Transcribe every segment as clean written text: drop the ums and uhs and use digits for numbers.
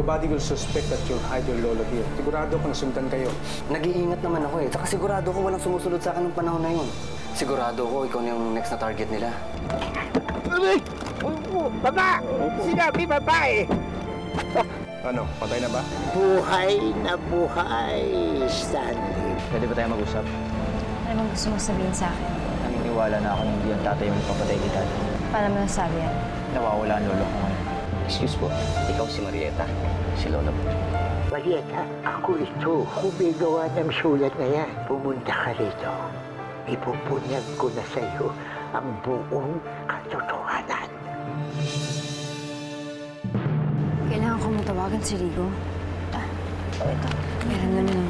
nobody will suspect that you'll hide your lolo here. Sigurado ko nasundan kayo. Nag-iingat naman ako eh. Tsaka sigurado ko walang sumusunod sa akin ng panahon na yun. Sigurado ko ikaw na yung next na target nila. Baba! Sinabi babae! Ano, patay na ba? Buhay na buhay, Stanley. Pwede ba tayo mag-usap? Ano bang gusto mo sabihin sa akin? Naniniwala na ako na hindi ang tatay yung papatay ni Dad. Paano mo nasabi yan? Nawawala ang lolo ko ngayon. Excuse po, ikaw si Marieta, si Lola po. Marieta, ako ito. Kung may gawa ng sulat na yan, pumunta ka rito. Ipupunyag ko na sa'yo ang buong katotohanan. Kailangan ko matawagan si Rigo. Ito. Meron na lang.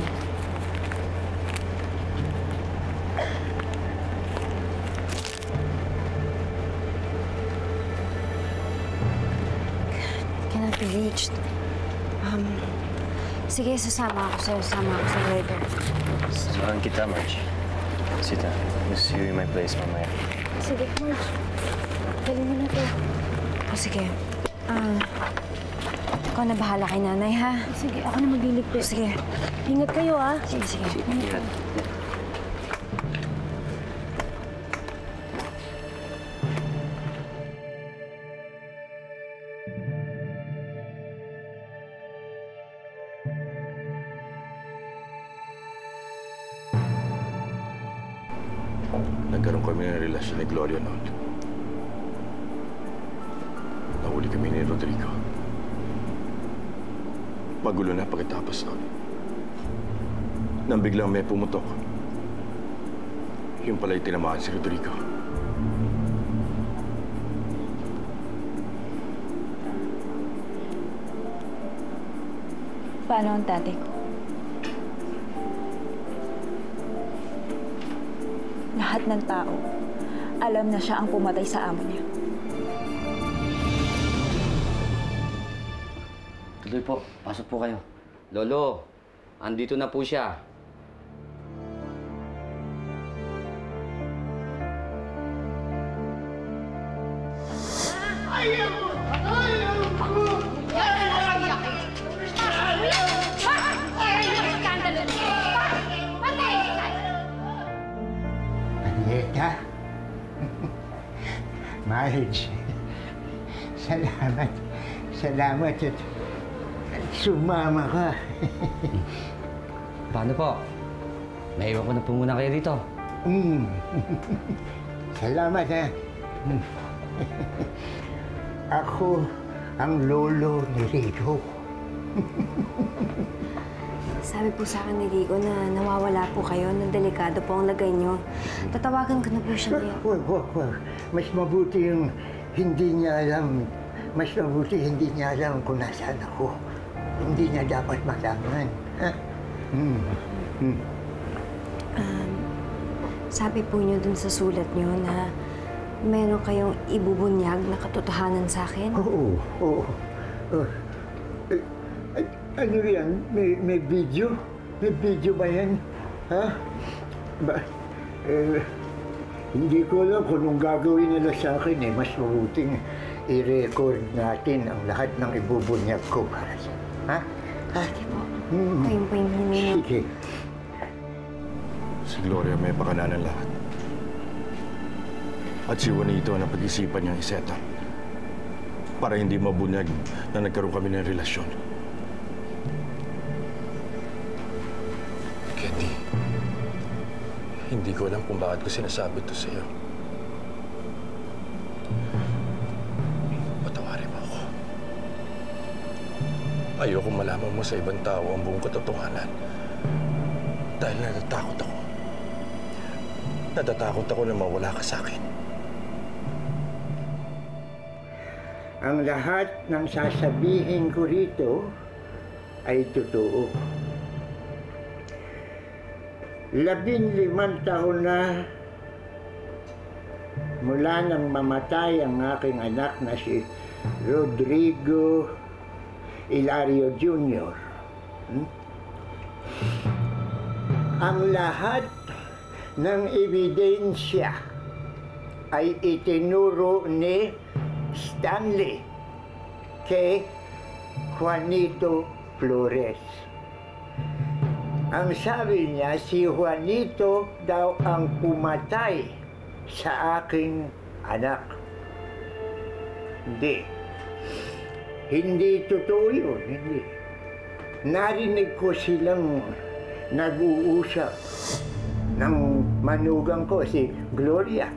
Cannot be reached. Sige, sasama ako sa'yo. Sasama ako sa later. Samahan kita, Marge. Sita, we'll see you in my place mamaya. Sige, Marge. Dali mo na to. Sige. Ikaw na bahala kay nanay, ha? Sige, ako na magliligpit. Sige. Ingat kayo, ha? Sige. Ingat. Nagkaroon kami ng relasyon ni Gloria noon. Nahuli kami ni Rodrigo. Magulo na pagkatapos noon. Nang biglang may pumutok. Yung pala'y tinamaan si Rodrigo. Paano ang tatay ko? Lahat ng tao, alam na siya ang pumatay sa amo niya. Tuloy po, pasok po kayo. Lolo, andito na po siya. Marieta? Marge, salamat. Salamat at sumama ka. Paano po? Naiwan ko na po muna kayo dito. Salamat, ha. Ako ang lolo ni Rigo. Sabi po sa akin ni Rigo na nawawala po kayo, na delikado po ang lagay niyo. Tatawagan ko na po siya ngayon. Wag. Mas mabuti yung hindi niya alam. Mas mabuti hindi niya alam kung nasaan ako. Hindi niya dapat malaman. Ha? Sabi po niyo dun sa sulat niyo na meron kayong ibubunyag na katotohanan sa akin? Oo. Ano yan? May video? May video ba yan? Ha? Hindi ko alam kung anong gagawin nila sa akin eh. Mas mabuting i-record natin ang lahat ng ibubunyag ko para sa... Ha? Sige po. Kayo po yung hiningi. Sige. Si Gloria may pakananan lahat. At si Juanito ang napag-isipan niyang iseta para hindi mabunyag na nagkaroon kami ng relasyon. Candy, hindi ko alam kung bakit ko sinasabi ito sa'yo. Patawarin mo ako. Ayoko malaman mo sa ibang tao ang buong katotohanan. Dahil natatakot ako. Natatakot ako na mawala ka sa akin. Ang lahat ng sasabihin ko rito ay totoo. 15 taon na mula nang mamatay ang aking anak na si Rodrigo Hilario Jr. Ang lahat ng ebidensya ay itinuro ni Stanley kay Juanito Flores. Ang sabi niya, si Juanito daw ang pumatay sa aking anak. Hindi. Hindi totoo yun, hindi. Narinig ko silang nag-uusap ng manugang ko, si Gloria.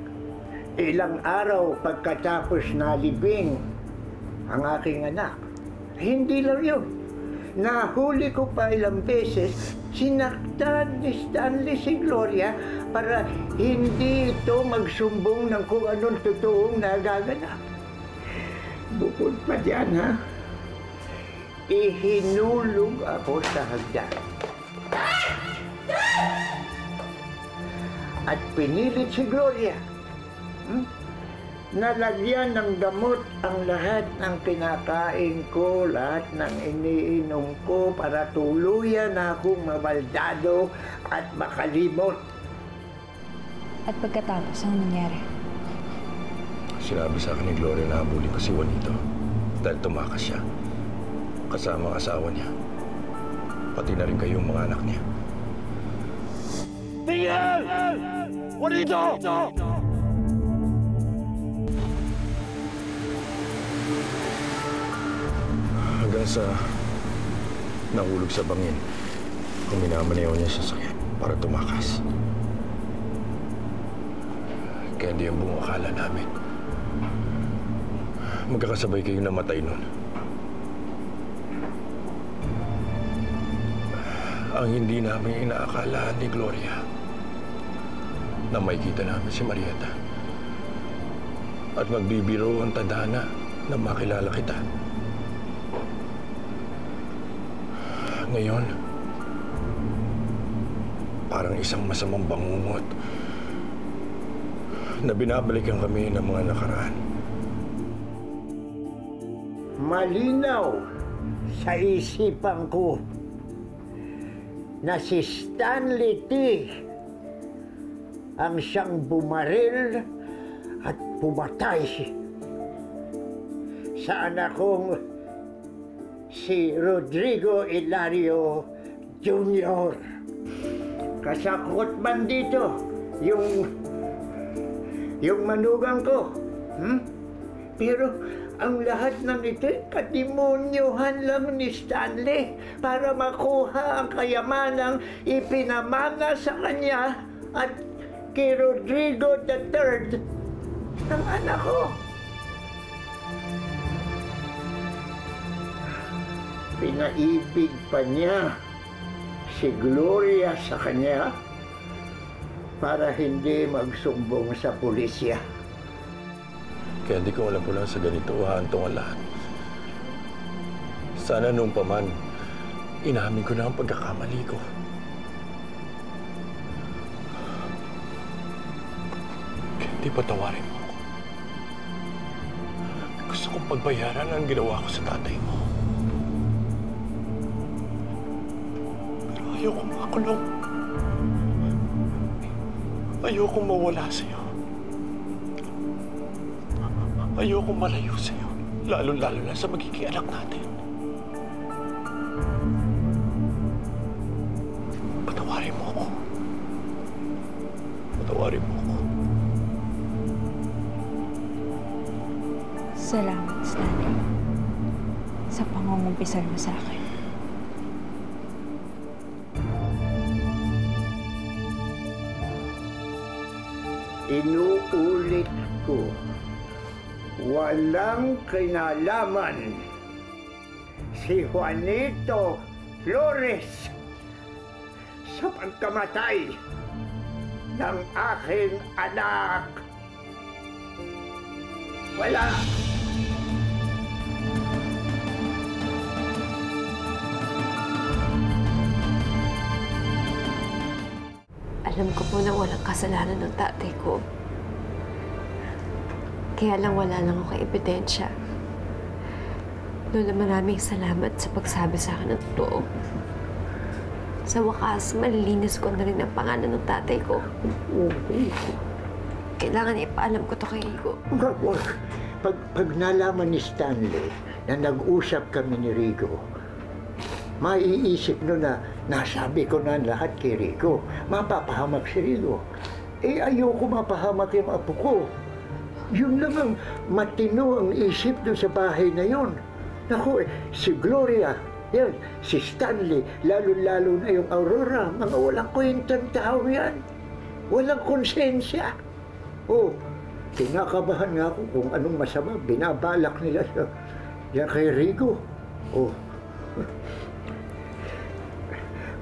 Ilang araw pagkatapos nalibing ang aking anak. Hindi lang yun. Nahuli ko pa ilang beses, sinaktan ni Stanley si Gloria para hindi ito magsumbong ng kung anong totoong nagaganap. Bukod pa dyan, ha? Ihinulog ako sa hagdan. At pinilit si Gloria. Nalagyan ng gamot ang lahat ng kinakain ko, lahat ng iniinom ko para tuluyan na akong mabaldado at makalimot. At pagkatapos, ano nangyari? Sinabi sa akin ni Gloria na habulin ko si Juanito dahil tumakas siya. Kasama ang asawa niya. Pati na rin kayong mga anak niya. Tingnan! Juanito! Hanggang sa nahulog sa bangin, kuminamanayaw niya sa sakyan para tumakas. Kaya hindi ang buong akala namin. Magkakasabay kayong namatay nun. Ang hindi namin inaakala ni Gloria na makikita namin si Marieta at magbibiro ang tadhana na makilala kita. Ngayon, parang isang masamang bangungot na binabalikan kami ng mga nakaraan. Malinaw sa isipan ko na si Stanley T. ang siyang bumaril at pumatay sa anak kong si Rodrigo Hilario Jr. Kasakot man dito yung manugang ko. Pero ang lahat ng ito'y katimonyohan lang ni Stanley para makuha ang kayamanang ipinamana sa kanya at kay Rodrigo III ng anak ko. Pinaibig pa niya si Gloria sa kanya para hindi magsumbong sa pulisya. Kaya di ko alam po lang sa ganito hahantong ang lahat. Sana nung paman, inamin ko na ang pagkakamali ko. Kaya di patawarin mo ako. Gusto kong pagbayaran ang ginawa ko sa tatay mo. Pero ayokong makulong. Ayokong mawala sa'yo. Ayokong malayo sa'yo, lalo-lalo na sa magiging anak natin. Patawarin mo ako. Patawarin mo ako. Salamat, Stanley, sa pangungumpisal mo sa akin. Inuulit ko, walang kinalaman si Juanito Flores sa pagkamatay ng aking anak. Wala. Alam ko po na walang kasalanan ng tatay ko. Kaya lang wala lang ako ebidensya. Lola, maraming salamat sa pagsabi sa akin ng totoo. Sa wakas, malilinis ko na rin ang pangalan ng tatay ko. Kailangan ipaalam ko to kay Rico. Pag nalaman ni Stanley na nag-usap kami ni Rigo, maiisip no na nasabi ko na lahat kay Rigo. Mapapahamak si Rigo. Eh, ayoko mapahamak yung apo ko. Yun lang ang matino ang isip doon sa bahay na yun. Naku, si Gloria, yan, si Stanley, lalo-lalo na yung Aurora, mga walang kwentang tao yan. Walang konsensya. Oh, kinakabahan nga ako kung anong masama binabalak nila sa yan kay Rigo. Oh.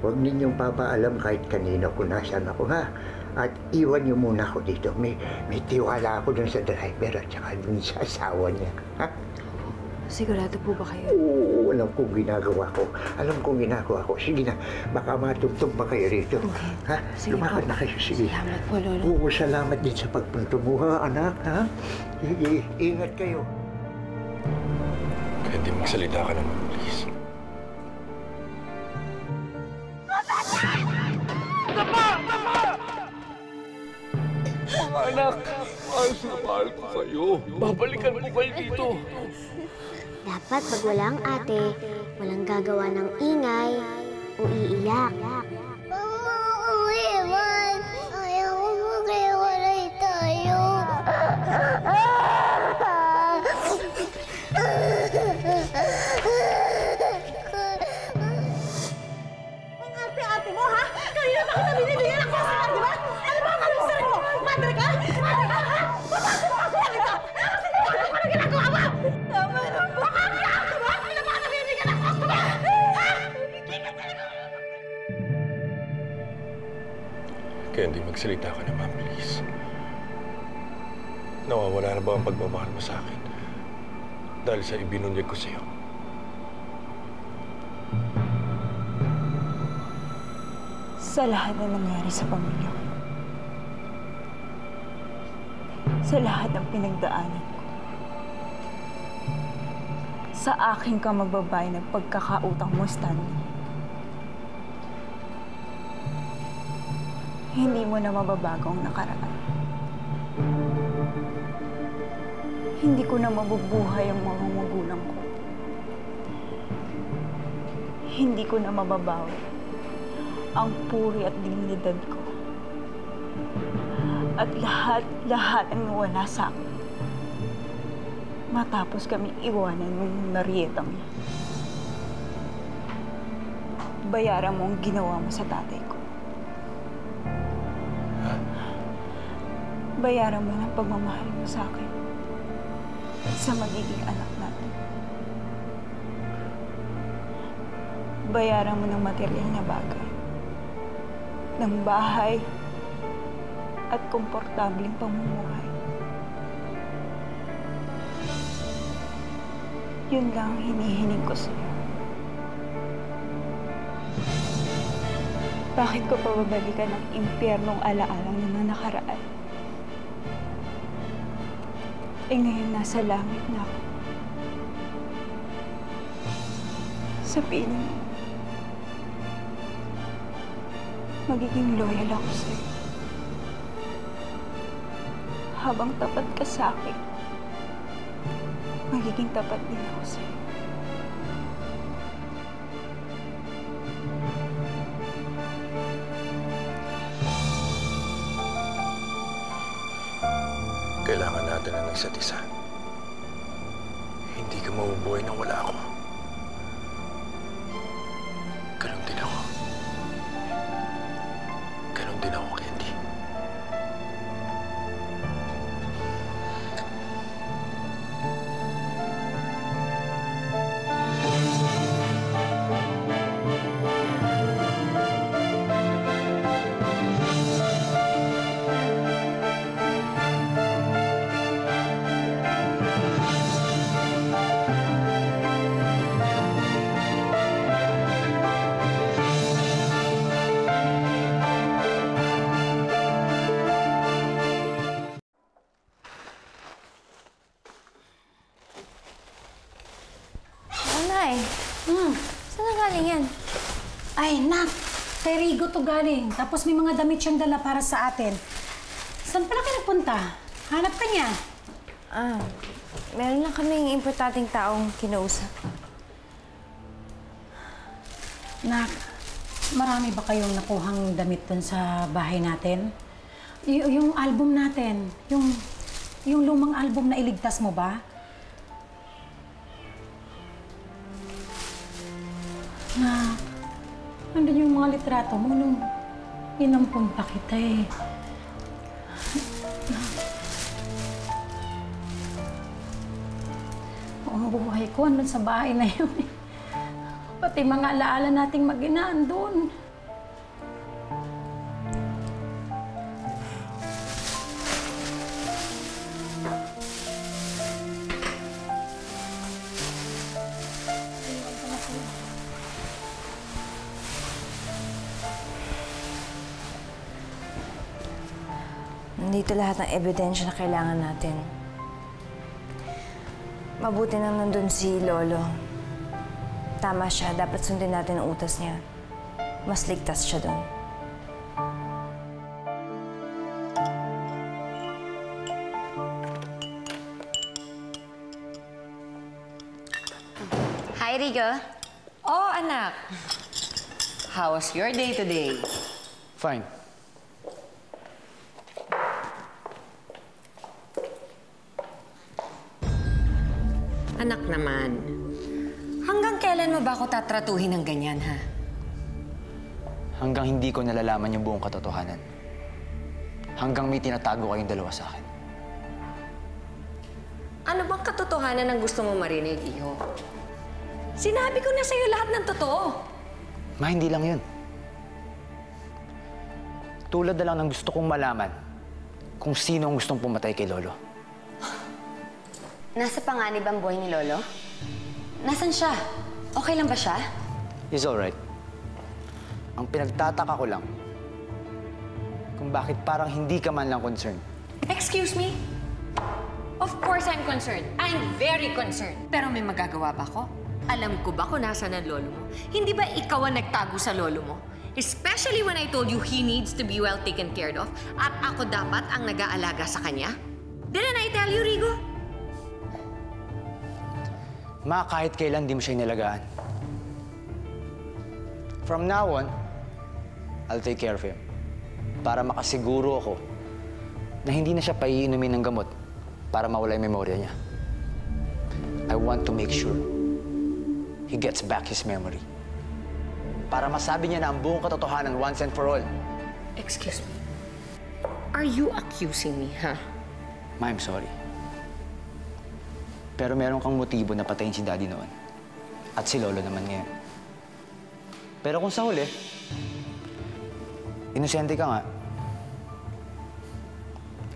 Huwag ninyong papaalam kahit kanina kung nasaan ako, ha? At iwan niyo muna ako dito. May tiwala ako dun sa driver at saka dun sa asawa niya, ha? Sigurado po ba kayo? Oo, alam kong ginagawa ko. Alam kong ginagawa ko. Sige na, baka matugtog pa kayo rito. Okay. Ha? Sige Lumakad po. na kayo, sige. Salamat po, Lolo. Oo, salamat din sa pagpunto mo, ha, anak, ha? Sige, ingat kayo. Candy, magsalita ka naman, please. Mga anak, mahal na mahal ko kayo. Babalikan ko kayo dito. Dapat pag wala ang ate, walang gagawa ng ingay o iiyak. Mama, uwiwan! Ayaw ko maghiwalay tayo. Ang ate-ate mo, ha? Kanina pa kita binibigyan ng kusa, di ba? Ano ba ang kalusarin mo? Madre ka? Madre ka, ha? Papasok kita! Ano ginagawa mo? Tama na po. Makakaiyak ka ba? Kanina pa kita binibigyan ng kusa, ha? Hindi ka talaga... Candy, magsalita ka naman, please. Nawawala na ba ang pagmamahal mo sa akin? Dahil sa ibinunyag ko sa'yo. Sa lahat na nangyari sa pamilya ko. Sa lahat ng pinagdaanan ko. Sa aking kamagbabae ng pagkakautang mo, Stanley. Hindi mo na mababago ang nakaraan. Hindi ko na mabubuhay ang mga magulang ko. Hindi ko na mababawi ang puri at dignidad ko. At lahat ang nawala sa akin. Matapos kami iwanan ng Marietang niya. Bayaran mo ang ginawa mo sa tatay ko. Bayaran mo ng pagmamahal mo sa akin at sa magiging anak natin. Bayaran mo ng material na bagay, ng bahay at komportableng pamumuhay. Yun lang ang hinihiling ko sa'yo. Bakit ko pa babalikan ang impyernong alaala ng nakaraan? Eh ngayon nasa langit na ako. Sa piling mo, magiging loyal ako sa'yo. Habang tapat ka sa akin, magiging tapat din ako sa'yo. Kailangan natin ng isa't isa. Hindi ka mabubuhay nang wala ako. Ganun din ako. Ganun din ako, Candy. Saan na galing yan? Ay, nak! Kay Rigo to galing. Tapos may mga damit siyang dala para sa atin. Saan pala kayo nagpunta? Hanap ka niya. Meron lang kaming importanteng taong kinausap. Nak, marami ba kayong nakuhang damit dun sa bahay natin? Yung album natin, yung lumang album na iligtas mo ba? Na, nandun yung mga litrato mo nung inampun pa kita eh. Ang buhay ko, andun sa bahay na yun eh. Pati mga alaala nating mag-ina, andun. Nandito lahat ng ebidensya na kailangan natin. Mabuti nang nandun si Lolo. Tama siya, dapat sundin natin ang utos niya. Mas ligtas siya doon. Hi, Rigo. Oh, anak. How was your day today? Fine. Anak naman, hanggang kailan mo ba ako tatratuhin ng ganyan, ha? Hanggang hindi ko nalalaman yung buong katotohanan. Hanggang may tinatago kayong dalawa sa akin. Ano bang katotohanan ang gusto mo marinig, Iho? Sinabi ko na sa'yo lahat ng totoo. Ma, hindi lang yun. Tulad na lang ng gusto kong malaman kung sino ang gustong pumatay kay Lolo. Nasa panganib ang buhay ni Lolo? Nasaan siya? Okay lang ba siya? He's alright. Ang pinagtataka ko lang kung bakit parang hindi ka man lang concerned. Excuse me? Of course I'm concerned. I'm very concerned. Pero may magagawa ba ako? Alam ko ba kung nasaan ang lolo mo? Hindi ba ikaw ang nagtago sa lolo mo? Especially when I told you he needs to be well taken care of at ako dapat ang nag-aalaga sa kanya? Didn't I tell you, Rigo? Ma, kahit kailan di mo siya inalagaan. From now on, I'll take care of him. Para makasiguro ako na hindi na siya paiinumin ng gamot para mawala yung memorya niya. I want to make sure he gets back his memory. Para masabi niya na ang buong katotohanan once and for all. Excuse me. Are you accusing me, ha? Ma, I'm sorry. Pero meron kang motibo na patayin si Daddy noon. At si Lolo naman ngayon. Pero kung sa huli, inosente ka nga,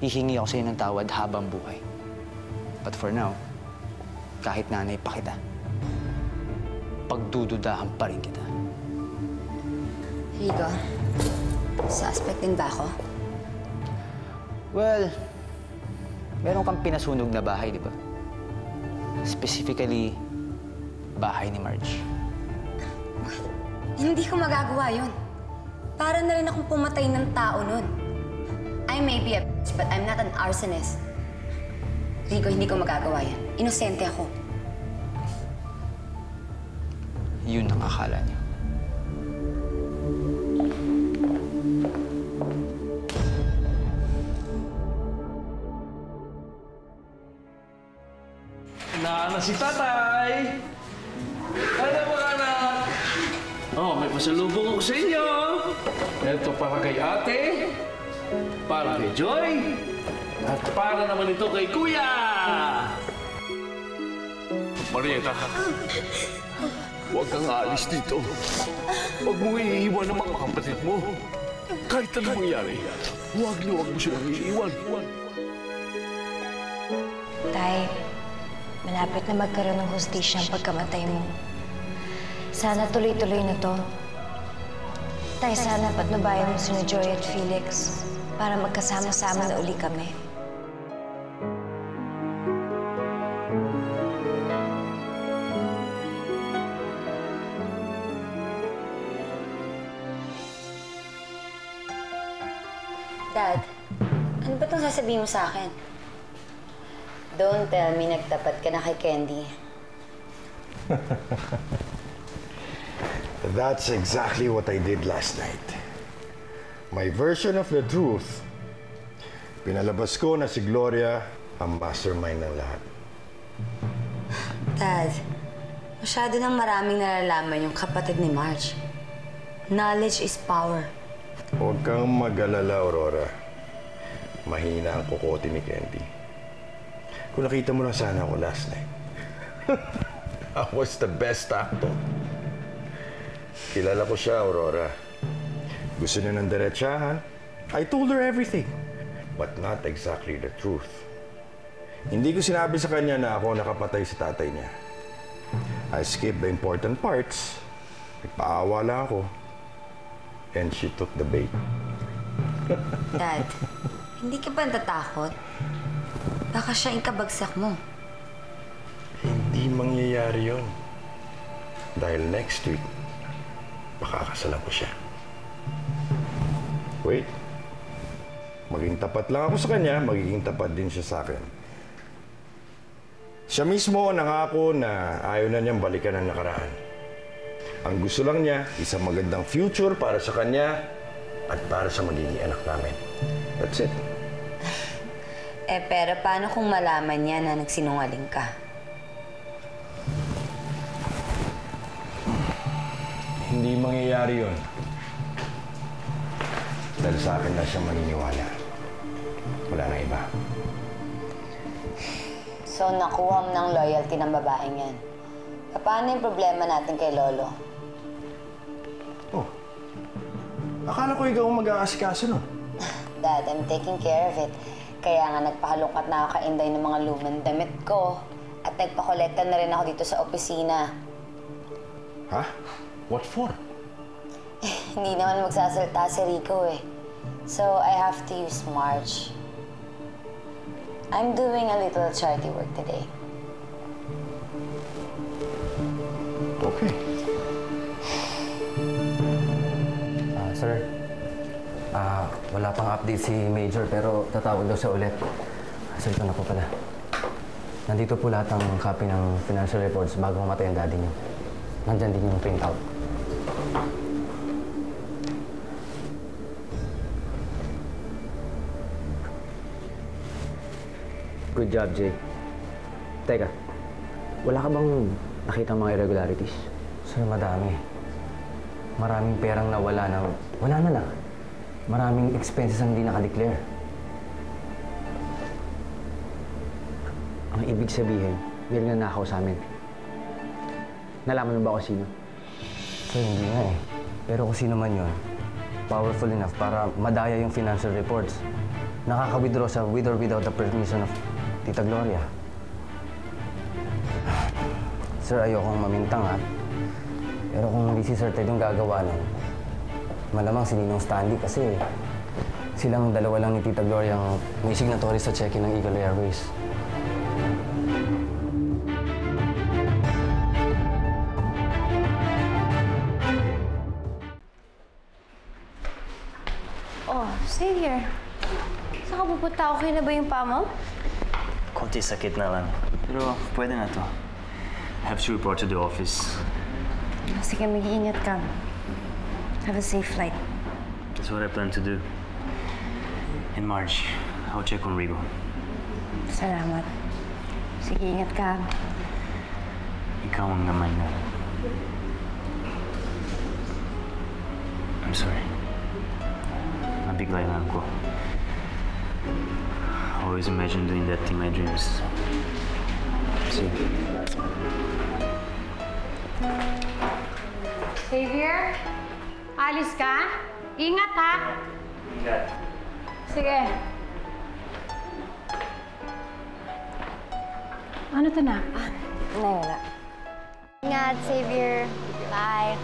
hihingi ako sa'yo ng tawad habang buhay. But for now, kahit nanay pa kita, pagdududahan pa rin kita. Rigo, suspect din ba ako? Well, meron kang pinasunog na bahay, di ba? Specifically, bahay ni Marge. Hindi ko magagawa yun. Para na rin akong pumatay ng tao nun. I may be a bitch, but I'm not an arsonist. Rigo, hindi ko magagawa yan. Inosente ako. Yun ang akala niyo. Na si tatay! Ano mga anak? Oh, may pasalubong ako sa inyo. Ito para kay ate, para kay Joy, at para naman ito kay Kuya! Marieta, huwag kang aalis dito. Huwag mong iiwan ang mga kapatid mo. Kahit anong mangyari, huwag mo silang iiwan. Tay, malapit na magkaroon ng hustisya ang pagkamatay mo. Sana tuloy-tuloy na to. Tay, sana patnubayan mo sina Joy at Felix para magkasama-sama na uli kami. Dad, ano ba itong sasabihin mo sa akin? Don't tell me nagtapat ka na kay Candy. That's exactly what I did last night. My version of the truth, pinalabas ko na si Gloria ang mastermind ng lahat. Dad, masyado nang maraming nalalaman yung kapatid ni Marge. Knowledge is power. Huwag kang mag-alala, Aurora. Mahina ang kukote ni Candy. Kung nakita mo lang sana ako last night. I was the best actor. Kilala ko siya, Aurora. Gusto niya ng diretsahan. I told her everything. But not exactly the truth. Hindi ko sinabi sa kanya na ako nakapatay sa tatay niya. I skipped the important parts. Nagpaawa lang ako. And she took the bait. Dad, hindi ka ba natatakot? Baka siya yung kabagsak mo. Hindi mangyayari yun. Dahil next week, makakasalan ko siya. Wait. Maging tapat lang ako sa kanya, magiging tapat din siya sa akin. Siya mismo nangako na ayaw na niyang balikan ang nakaraan. Ang gusto lang niya, isang magandang future para sa kanya at para sa magiging anak namin. That's it. Pero paano kung malaman niya na nagsinungaling ka? Hindi mangyayari yun. Dahil sa akin na siya maniniwala. Wala na iba. So, nakuha mo ng loyalty ng babaeng yan. Paano yung problema natin kay Lolo? Oh. Akala ko ikaw ang mag-aasikaso, no? Dad, I'm taking care of it. Kaya nga nagpakalungkat na ako kainday ng mga lumang damit ko. At nagpakolekta na rin ako dito sa opisina. Ha? What for? Hindi naman magsasalita si Rico eh. So, I have to use Marge. I'm doing a little charity work today. Okay. Sir, wala pang update si Major pero tatawag daw siya ulit. Sir, ito na po pala. Nandito po lahat ng copy ng financial reports bago mamatay ang daddy niyo. Nandyan din yung printout. Good job, Jay. Teka, wala ka bang nakita mga irregularities? Sir, madami. Maraming perang nawala na wala na lang. Maraming expenses ang hindi nakadeclare. Ang ibig sabihin, may nanakaw sa amin. Nalaman mo ba kung sino? Sir, hindi nga eh. Pero kung sino man yun, powerful enough para madaya yung financial reports. Nakaka-withdraw siya with or without the permission of Tita Gloria. Sir, ayokong mamintang ha. Pero kung hindi si Sir Ted yung gagawa nun, malamang si Ninong Stanley kasi silang dalawa lang ni Tita Gloria ang may signatory sa check-in ng Eagle Airways. Oh, Xavier. Saan ka pupunta? Okay na ba yung paa mo? Konti sakit na lang. Pero pwede na to. I have to report to the office. Sige, mag-iingat ka. Have a safe flight. That's what I plan to do. In March, I'll check on Rigo. Salamat. Sige, ingat ka. Ikaw ang naman na. I'm sorry. Nabigla lang ako. I always imagine doing that in my dreams. See? Xavier, alis ka? Ingat ha! Ingat. Sige. Ano to na? Wala. Ingat, Xavier. Bye.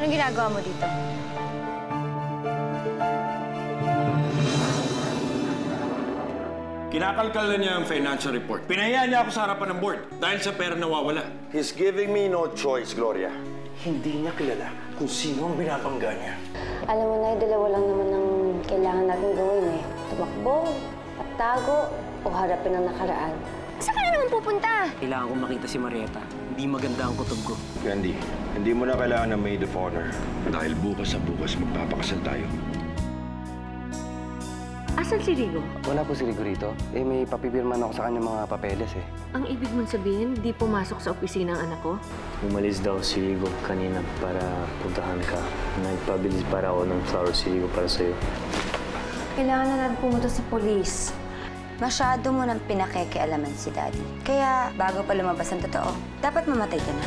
Anong ginagawa mo dito? Kinakalkal na niya ang financial report. Pinahiya niya ako sa harapan ng board dahil sa pera nawawala. He's giving me no choice, Gloria. Hindi niya kilala kung sino ang binabangga niya. Alam mo na, dalawa lang naman ang kailangan natin gawin eh. Tumakbo, pagtago, o harapin ang nakaraan. Saan ka na naman pupunta? Kailangan kong makita si Marieta. Hindi maganda ang kutob ko. Candy, hindi mo na kailangan ng maid of honor. Dahil bukas sa bukas magpapakasal tayo. Asan si Rigo? Wala po si Rigo rito. Eh, may papipirman ako sa kanya mga papeles eh. Ang ibig mong sabihin, di pumasok sa opisina ang anak ko? Umalis daw si Rigo kanina para puntahan ka. Nagpabilis para ako ng flower si Rigo para sa'yo. Kailangan na natin pumunta sa polis. Masyado mo nang pinakekialaman si Daddy. Kaya bago pa lumabas ang totoo, dapat mamatay ka na.